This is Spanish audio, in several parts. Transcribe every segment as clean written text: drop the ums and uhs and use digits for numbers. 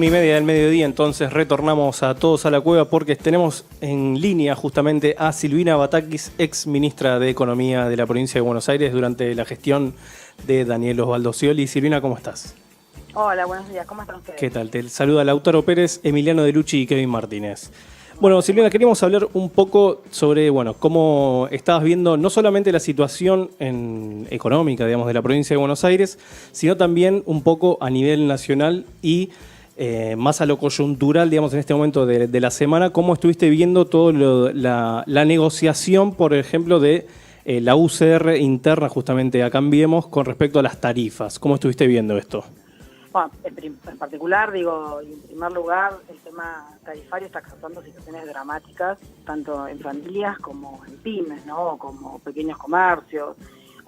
1:30 del mediodía, entonces retornamos a Todos a la Cueva porque tenemos en línea justamente a Silvina Batakis, ex ministra de Economía de la provincia de Buenos Aires durante la gestión de Daniel Osvaldo Scioli. Silvina, ¿cómo estás? Hola, buenos días, ¿cómo están ustedes? ¿Qué tal? Te saluda Lautaro Pérez, Emiliano De Lucci y Kevin Martínez. Bueno, Silvina, queríamos hablar un poco sobre, cómo estabas viendo no solamente la situación económica, digamos, de la provincia de Buenos Aires, sino también un poco a nivel nacional y más a lo coyuntural, digamos, en este momento de la semana. ¿Cómo estuviste viendo toda la negociación, por ejemplo, de la UCR interna, justamente a Cambiemos, con respecto a las tarifas? ¿Cómo estuviste viendo esto? Bueno, en particular, digo, en primer lugar, el tema tarifario está causando situaciones dramáticas, tanto en familias como en pymes, ¿no? Como pequeños comercios.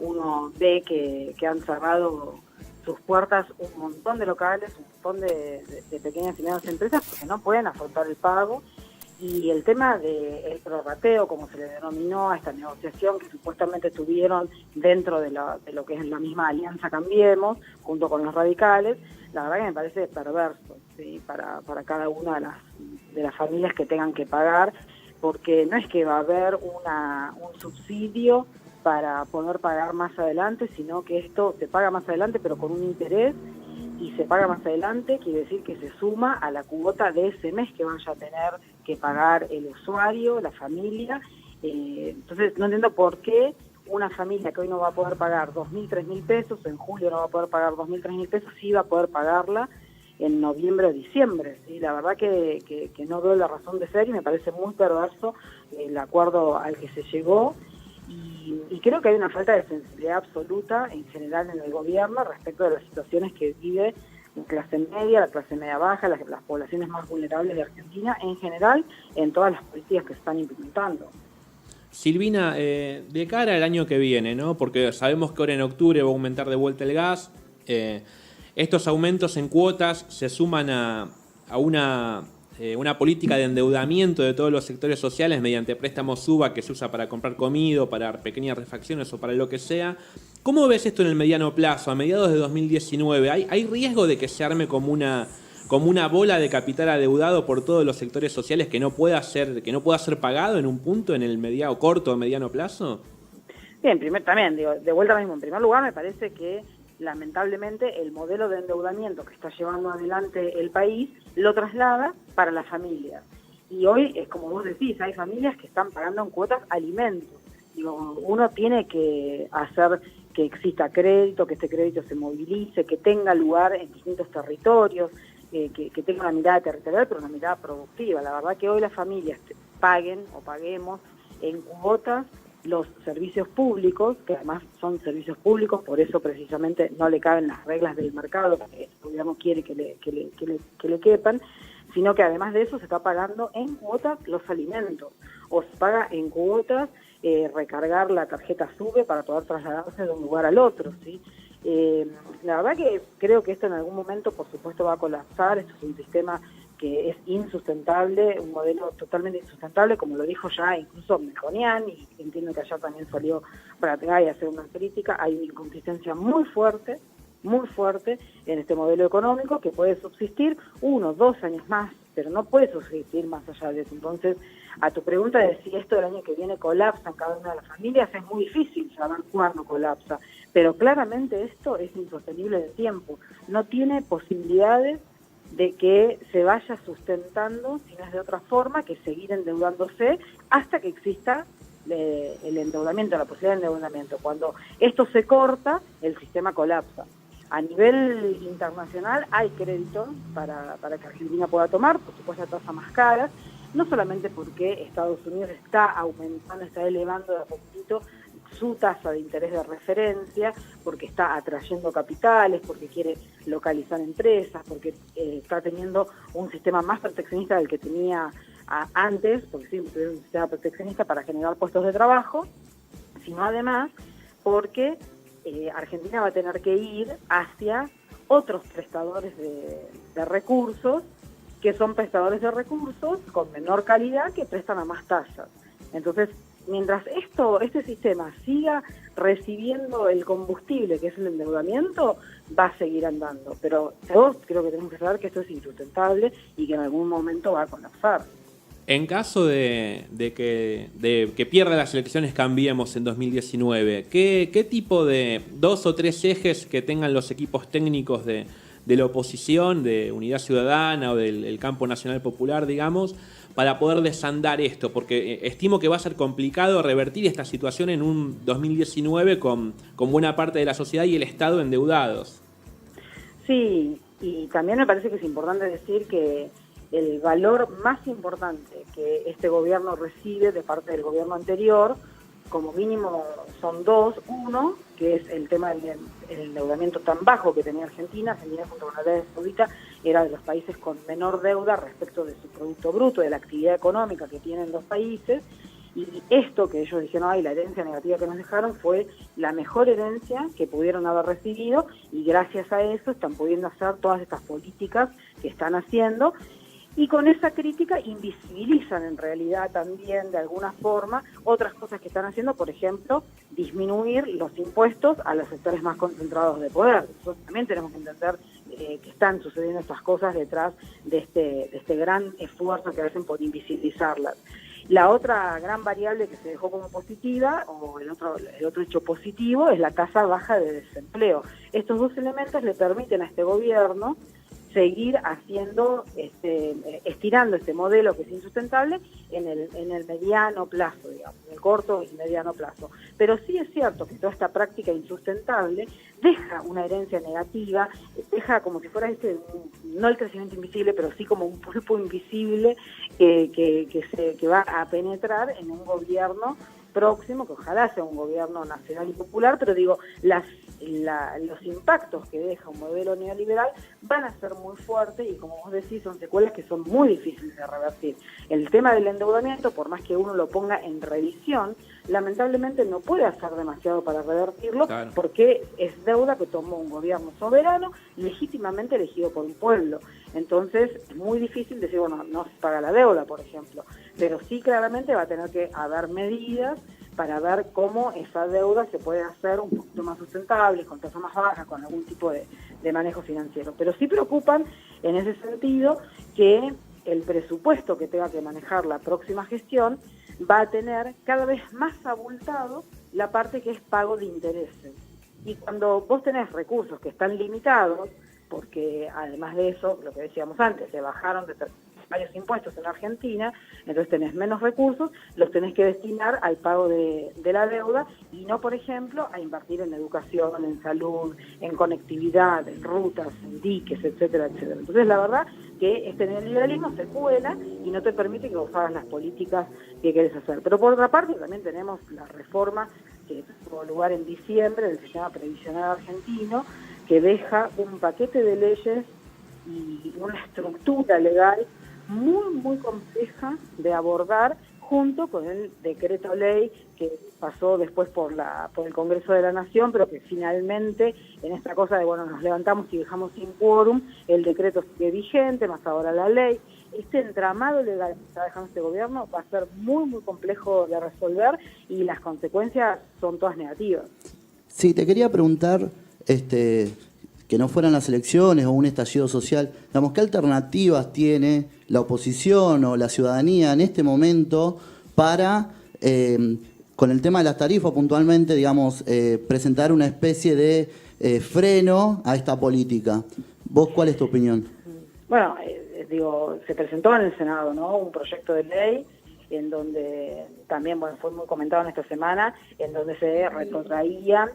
Uno ve que han cerrado sus puertas un montón de locales, un montón de pequeñas y medianas empresas porque no pueden afrontar el pago. Y el tema del prorrateo, como se le denominó a esta negociación que supuestamente tuvieron dentro de lo que es la misma Alianza Cambiemos, junto con los radicales, la verdad que me parece perverso, ¿sí? Para cada una de las familias que tengan que pagar, porque no es que va a haber un subsidio para poder pagar más adelante, sino que esto se paga más adelante pero con un interés, y se paga más adelante, quiere decir que se suma a la cuota de ese mes que vaya a tener que pagar el usuario, la familia. Entonces no entiendo por qué una familia que hoy no va a poder pagar 2.000, 3.000 pesos, en julio no va a poder pagar 2.000, 3.000 pesos, sí va a poder pagarla en noviembre o diciembre. ¿Sí? La verdad que no veo la razón de ser y me parece muy perverso el acuerdo al que se llegó. Y creo que hay una falta de sensibilidad absoluta en general en el gobierno respecto de las situaciones que vive la clase media baja, las poblaciones más vulnerables de Argentina, en general, en todas las políticas que se están implementando. Silvina, de cara al año que viene, ¿no? Porque sabemos que ahora en octubre va a aumentar de vuelta el gas, estos aumentos en cuotas se suman a una política de endeudamiento de todos los sectores sociales mediante préstamos SUBA que se usa para comprar comida, para pequeñas refacciones o para lo que sea. ¿Cómo ves esto en el mediano plazo, a mediados de 2019? ¿Hay riesgo de que se arme como una bola de capital adeudado por todos los sectores sociales que no pueda ser pagado en un punto, en el mediano, corto o mediano plazo? Bien, también, digo, de vuelta mismo, en primer lugar me parece que lamentablemente el modelo de endeudamiento que está llevando adelante el país lo traslada para las familias. Y hoy, es como vos decís, hay familias que están pagando en cuotas alimentos. Digo, uno tiene que hacer que exista crédito, que este crédito se movilice, que tenga lugar en distintos territorios, que tenga una mirada territorial, pero una mirada productiva. La verdad que hoy las familias paguen o paguemos en cuotas los servicios públicos, que además son servicios públicos, por eso precisamente no le caben las reglas del mercado, que el gobierno quiere que le quepan, sino que además de eso se está pagando en cuotas los alimentos, o se paga en cuotas recargar la tarjeta SUBE para poder trasladarse de un lugar al otro, ¿sí? La verdad que creo que esto en algún momento, por supuesto, va a colapsar. Esto es un sistema que es insustentable, un modelo totalmente insustentable, como lo dijo ya incluso Melconian, y entiendo que ayer también salió Pratgay a hacer una crítica. Hay una inconsistencia muy fuerte en este modelo económico que puede subsistir 1, 2 años más, pero no puede subsistir más allá de eso. Entonces, a tu pregunta de si esto del año que viene colapsa en cada una de las familias, es muy difícil saber cuándo colapsa, pero claramente esto es insostenible de tiempo, no tiene posibilidades de que se vaya sustentando, si no es de otra forma, que seguir endeudándose hasta que exista el endeudamiento, la posibilidad de endeudamiento. Cuando esto se corta, el sistema colapsa. A nivel internacional hay crédito para que Argentina pueda tomar, por supuesto a tasas más caras, no solamente porque Estados Unidos está aumentando, está elevando de a poquito su tasa de interés de referencia, porque está atrayendo capitales, porque quiere localizar empresas, porque está teniendo un sistema más proteccionista del que tenía antes, porque siempre tuvieron un sistema proteccionista para generar puestos de trabajo, sino además porque Argentina va a tener que ir hacia otros prestadores de recursos, que son prestadores de recursos con menor calidad que prestan a más tasas. Entonces, mientras este sistema siga recibiendo el combustible, que es el endeudamiento, va a seguir andando. Pero todos creo que tenemos que saber que esto es insustentable y que en algún momento va a colapsar. En caso de que pierda las elecciones Cambiemos en 2019, ¿qué tipo de 2 o 3 ejes que tengan los equipos técnicos de la oposición, de Unidad Ciudadana o del campo nacional popular, digamos, para poder desandar esto? Porque estimo que va a ser complicado revertir esta situación en un 2019 con buena parte de la sociedad y el Estado endeudados. Sí, y también me parece que es importante decir que el valor más importante que este gobierno recibe de parte del gobierno anterior, como mínimo son 2. Uno, que es el tema del endeudamiento tan bajo que tenía Argentina. Argentina, junto con Arabia Saudita, era de los países con menor deuda respecto de su Producto Bruto, de la actividad económica que tienen los países. Y esto que ellos dijeron, ay, la herencia negativa que nos dejaron, fue la mejor herencia que pudieron haber recibido, y gracias a eso están pudiendo hacer todas estas políticas que están haciendo. Y con esa crítica invisibilizan en realidad también de alguna forma otras cosas que están haciendo, por ejemplo, disminuir los impuestos a los sectores más concentrados de poder. Nosotros también tenemos que entender que están sucediendo estas cosas detrás de este gran esfuerzo que hacen por invisibilizarlas. La otra gran variable que se dejó como positiva, o el otro hecho positivo, es la tasa baja de desempleo. Estos 2 elementos le permiten a este gobierno seguir haciendo, estirando este modelo que es insustentable en el mediano plazo, digamos, en el corto y mediano plazo. Pero sí es cierto que toda esta práctica insustentable deja una herencia negativa, deja como si fuera no el crecimiento invisible, pero sí como un pulpo invisible que va a penetrar en un gobierno próximo, que ojalá sea un gobierno nacional y popular, pero digo, los impactos que deja un modelo neoliberal van a ser muy fuertes y, como vos decís, son secuelas que son muy difíciles de revertir. El tema del endeudamiento, por más que uno lo ponga en revisión, lamentablemente no puede hacer demasiado para revertirlo, claro, porque es deuda que tomó un gobierno soberano legítimamente elegido por un pueblo. Entonces es muy difícil decir, bueno, no se paga la deuda, por ejemplo, pero sí claramente va a tener que haber medidas para ver cómo esa deuda se puede hacer un poquito más sustentable, con tasa más baja, con algún tipo de manejo financiero. Pero sí preocupan en ese sentido que el presupuesto que tenga que manejar la próxima gestión va a tener cada vez más abultado la parte que es pago de intereses. Y cuando vos tenés recursos que están limitados, porque además de eso, lo que decíamos antes, se bajaron de varios impuestos en Argentina, entonces tenés menos recursos, los tenés que destinar al pago de la deuda y no, por ejemplo, a invertir en educación, en salud, en conectividad, en rutas, en diques, etcétera, etcétera. Entonces, la verdad que este neoliberalismo se cuela y no te permite que vos hagas las políticas que querés hacer. Pero por otra parte, también tenemos la reforma que tuvo lugar en diciembre del sistema previsional argentino, que deja un paquete de leyes y una estructura legal muy, muy compleja de abordar, junto con el decreto ley que pasó después por el Congreso de la Nación, pero que finalmente, en esta cosa de, bueno, nos levantamos y dejamos sin quórum, el decreto sigue vigente, más ahora la ley. Este entramado legal que está dejando este gobierno va a ser muy, muy complejo de resolver y las consecuencias son todas negativas. Sí, te quería preguntar, que no fueran las elecciones o un estallido social, digamos, ¿qué alternativas tiene la oposición o la ciudadanía en este momento para, con el tema de las tarifas puntualmente, digamos, presentar una especie de freno a esta política? ¿Vos cuál es tu opinión? Bueno, se presentó en el Senado, ¿no?, un proyecto de ley en donde también, bueno, fue muy comentado en esta semana, en donde se retrotraían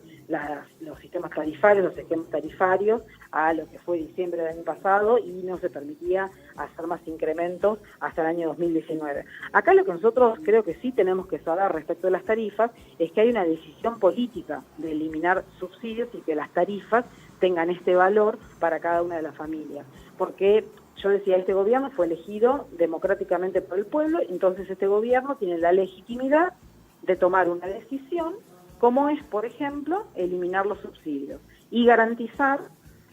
los sistemas tarifarios, los esquemas tarifarios a lo que fue diciembre del año pasado y no se permitía hacer más incrementos hasta el año 2019. Acá lo que nosotros creo que sí tenemos que saber respecto de las tarifas es que hay una decisión política de eliminar subsidios y que las tarifas tengan este valor para cada una de las familias. Porque yo decía, este gobierno fue elegido democráticamente por el pueblo, entonces este gobierno tiene la legitimidad de tomar una decisión, como es, por ejemplo, eliminar los subsidios y garantizar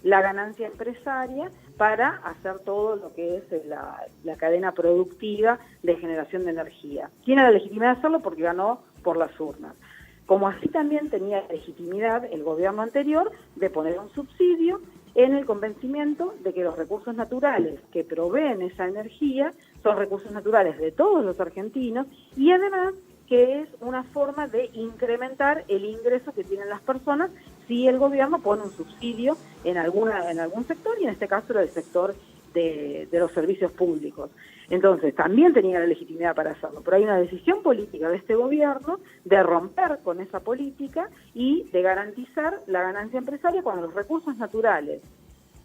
la ganancia empresaria para hacer todo lo que es la cadena productiva de generación de energía. Tiene la legitimidad de hacerlo porque ganó por las urnas. Como así también tenía legitimidad el gobierno anterior de poner un subsidio en el convencimiento de que los recursos naturales que proveen esa energía son recursos naturales de todos los argentinos y además que es una forma de incrementar el ingreso que tienen las personas si el gobierno pone un subsidio en algún sector, y en este caso era el sector de los servicios públicos. Entonces, también tenía la legitimidad para hacerlo, pero hay una decisión política de este gobierno de romper con esa política y de garantizar la ganancia empresaria cuando los recursos naturales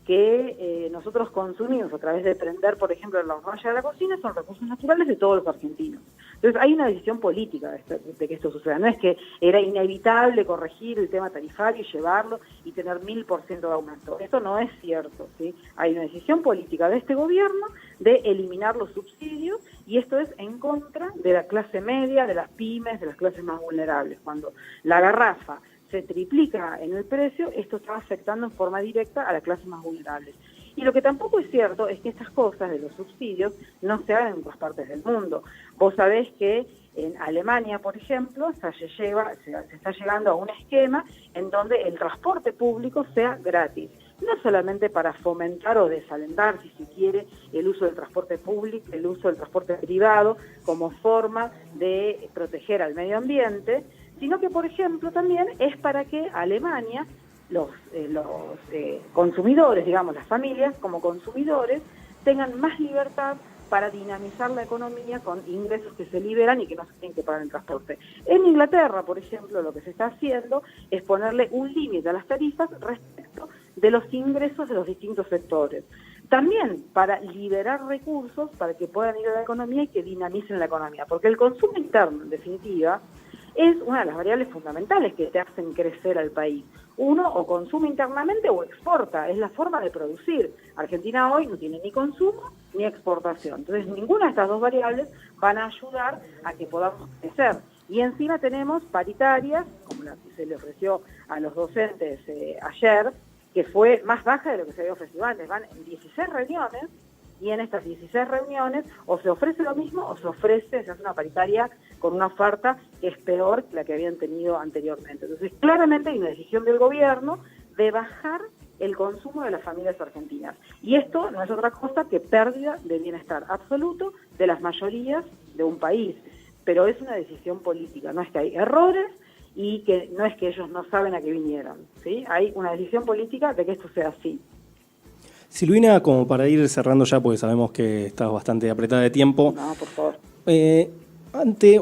que nosotros consumimos a través de prender, por ejemplo, la hornalla de la cocina, son recursos naturales de todos los argentinos. Entonces hay una decisión política de que esto suceda. No es que era inevitable corregir el tema tarifario y llevarlo y tener 1000% de aumento. Esto no es cierto, ¿sí? Hay una decisión política de este gobierno de eliminar los subsidios, y esto es en contra de la clase media, de las pymes, de las clases más vulnerables. Cuando la garrafa se triplica en el precio, esto está afectando en forma directa a las clases más vulnerables. Y lo que tampoco es cierto es que estas cosas de los subsidios no se hagan en otras partes del mundo. Vos sabés que en Alemania, por ejemplo, se está llegando a un esquema en donde el transporte público sea gratis. No solamente para fomentar o desalentar, si se quiere, el uso del transporte público, el uso del transporte privado como forma de proteger al medio ambiente, sino que, por ejemplo, también es para que Alemania, los consumidores, digamos, las familias como consumidores, tengan más libertad para dinamizar la economía con ingresos que se liberan y que no se tienen que pagar el transporte. En Inglaterra, por ejemplo, lo que se está haciendo es ponerle un límite a las tarifas respecto de los ingresos de los distintos sectores. También para liberar recursos para que puedan ir a la economía y que dinamicen la economía, porque el consumo interno, en definitiva, es una de las variables fundamentales que te hacen crecer al país. Uno o consume internamente o exporta, es la forma de producir. Argentina hoy no tiene ni consumo ni exportación. Entonces, ninguna de estas dos variables van a ayudar a que podamos crecer. Y encima tenemos paritarias, como la que se le ofreció a los docentes ayer, que fue más baja de lo que se había ofrecido antes. Van en 16 reuniones, y en estas 16 reuniones o se ofrece lo mismo o se hace una paritaria con una oferta que es peor que la que habían tenido anteriormente. Entonces, claramente hay una decisión del gobierno de bajar el consumo de las familias argentinas. Y esto no es otra cosa que pérdida de bienestar absoluto de las mayorías de un país. Pero es una decisión política, no es que hay errores y que no es que ellos no saben a qué vinieron, ¿sí? Hay una decisión política de que esto sea así. Silvina, como para ir cerrando ya, porque sabemos que estás bastante apretada de tiempo. No, por favor. Ante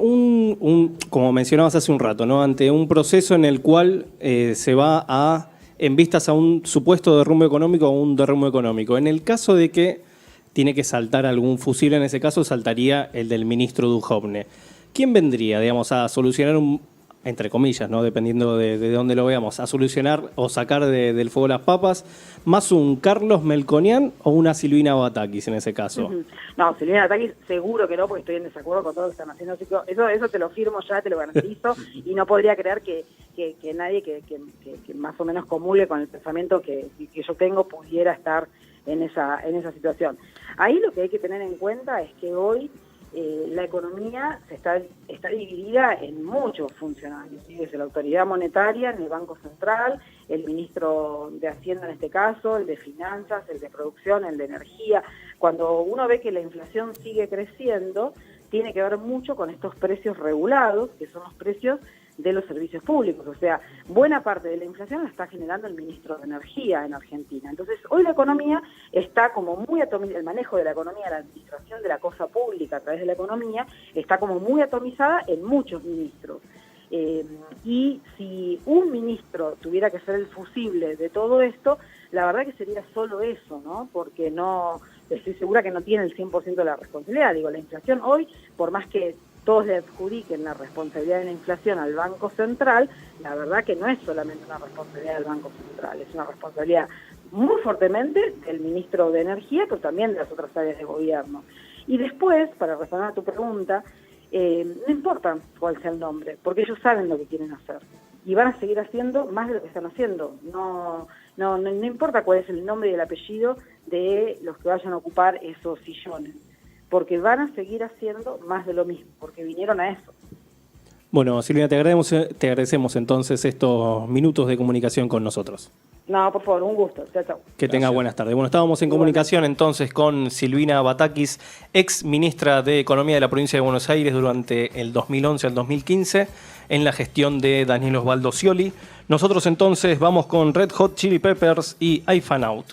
como mencionabas hace un rato, ¿no? Ante un proceso en el cual se va en vistas a un supuesto derrumbe económico o un derrumbe económico. En el caso de que tiene que saltar algún fusible, en ese caso saltaría el del ministro Duhovne. ¿Quién vendría, digamos, a solucionar entre comillas, ¿no? Dependiendo de dónde lo veamos, a solucionar o sacar del fuego las papas, más un Carlos Melconian o una Silvina Batakis en ese caso? No, Silvina Batakis seguro que no, porque estoy en desacuerdo con todo lo que están haciendo. Así que eso te lo firmo ya, te lo garantizo, y no podría creer que nadie que más o menos comulgue con el pensamiento que yo tengo pudiera estar en esa situación. Ahí lo que hay que tener en cuenta es que hoy la economía está dividida en muchos funcionarios, ¿sí? Desde la autoridad monetaria, en el Banco Central, el ministro de Hacienda en este caso, el de Finanzas, el de Producción, el de Energía. Cuando uno ve que la inflación sigue creciendo, tiene que ver mucho con estos precios regulados, que son los precios de los servicios públicos. O sea, buena parte de la inflación la está generando el ministro de Energía en Argentina. Entonces, hoy la economía está como muy atomizada, el manejo de la economía, la administración de la cosa pública a través de la economía, está como muy atomizada en muchos ministros. Y si un ministro tuviera que ser el fusible de todo esto, la verdad que sería solo eso, ¿no? Porque no, estoy segura que no tiene el 100% de la responsabilidad. Digo, la inflación hoy, por más que todos le adjudiquen la responsabilidad de la inflación al Banco Central, la verdad que no es solamente una responsabilidad del Banco Central, es una responsabilidad muy fuertemente del ministro de Energía, pero también de las otras áreas de gobierno. Y después, para responder a tu pregunta, no importa cuál sea el nombre, porque ellos saben lo que quieren hacer. y van a seguir haciendo más de lo que están haciendo. No importa cuál es el nombre y el apellido de los que vayan a ocupar esos sillones, porque van a seguir haciendo más de lo mismo, porque vinieron a eso. Bueno, Silvina, te agradecemos entonces estos minutos de comunicación con nosotros. No, por favor, un gusto. Chao, chao. Que tenga buenas tardes. Bueno, estábamos en comunicación entonces con Silvina Batakis, ex ministra de Economía de la provincia de Buenos Aires durante el 2011 al 2015, en la gestión de Daniel Osvaldo Scioli. Nosotros entonces vamos con Red Hot Chili Peppers y I Fan Out.